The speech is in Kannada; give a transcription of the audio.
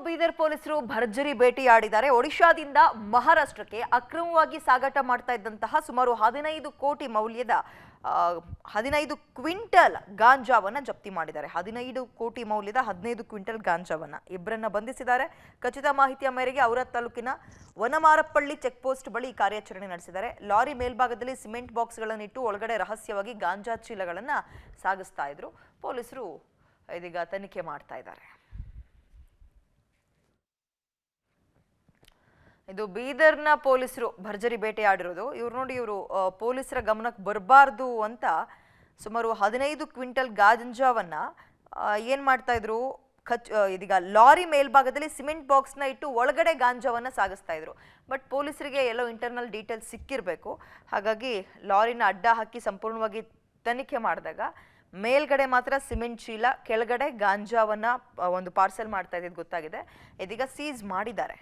ಬೀದರ್ ಪೊಲೀಸರು ಭರ್ಜರಿ ಭೇಟಿಯಾಡಿದ್ದಾರೆ. ಒಡಿಶಾದಿಂದ ಮಹಾರಾಷ್ಟ್ರಕ್ಕೆ ಅಕ್ರಮವಾಗಿ ಸಾಗಾಟ ಮಾಡ್ತಾ ಇದ್ದಂತಹ ಸುಮಾರು 15 ಕೋಟಿ ಮೌಲ್ಯದ 15 ಕ್ವಿಂಟಲ್ ಗಾಂಜಾವನ್ನ ಜಪ್ತಿ ಮಾಡಿದ್ದಾರೆ. 15 ಕೋಟಿ ಮೌಲ್ಯದ 15 ಕ್ವಿಂಟಲ್ ಗಾಂಜಾವನ್ನ ಇಬ್ಬರನ್ನ ಬಂಧಿಸಿದ್ದಾರೆ. ಖಚಿತ ಮಾಹಿತಿಯ ಮೇರೆಗೆ ಔರಾದ್ ತಾಲೂಕಿನ ವನಮಾರಪ್ಪಳ್ಳಿ ಚೆಕ್ ಪೋಸ್ಟ್ ಬಳಿ ಕಾರ್ಯಾಚರಣೆ ನಡೆಸಿದ್ದಾರೆ. ಲಾರಿ ಮೇಲ್ಭಾಗದಲ್ಲಿ ಸಿಮೆಂಟ್ ಬಾಕ್ಸ್ಗಳನ್ನಿಟ್ಟು ಒಳಗಡೆ ರಹಸ್ಯವಾಗಿ ಗಾಂಜಾ ಚೀಲಗಳನ್ನ ಸಾಗಿಸ್ತಾ ಇದ್ರು. ಪೊಲೀಸರು ಇದೀಗ ತನಿಖೆ ಮಾಡ್ತಾ ಇದ್ದಾರೆ. ಇದು ಬೀದರ್ನ ಪೊಲೀಸರು ಭರ್ಜರಿ ಬೇಟೆಯಾಡಿರೋದು. ಇವ್ರು ನೋಡಿ, ಇವರು ಪೊಲೀಸರ ಗಮನಕ್ಕೆ ಬರಬಾರ್ದು ಅಂತ ಸುಮಾರು 15 ಕ್ವಿಂಟಲ್ ಗಾಂಜಾವನ್ನ ಏನ್ ಮಾಡ್ತಾ ಇದ್ರು, ಇದೀಗ ಲಾರಿ ಮೇಲ್ಭಾಗದಲ್ಲಿ ಸಿಮೆಂಟ್ ಬಾಕ್ಸ್ನ ಇಟ್ಟು ಒಳಗಡೆ ಗಾಂಜಾವನ್ನ ಸಾಗಿಸ್ತಾ ಇದ್ರು. ಬಟ್ ಪೊಲೀಸರಿಗೆ ಎಲ್ಲೋ ಇಂಟರ್ನಲ್ ಡೀಟೇಲ್ಸ್ ಸಿಕ್ಕಿರಬೇಕು. ಹಾಗಾಗಿ ಲಾರಿನ ಅಡ್ಡ ಹಾಕಿ ಸಂಪೂರ್ಣವಾಗಿ ತನಿಖೆ ಮಾಡಿದಾಗ ಮೇಲ್ಗಡೆ ಮಾತ್ರ ಸಿಮೆಂಟ್ ಚೀಲ, ಕೆಳಗಡೆ ಗಾಂಜಾವನ್ನ ಒಂದು ಪಾರ್ಸೆಲ್ ಮಾಡ್ತಾ ಇದ್ದಿದ್ದು ಗೊತ್ತಾಗಿದೆ. ಇದೀಗ ಸೀಸ್ ಮಾಡಿದ್ದಾರೆ.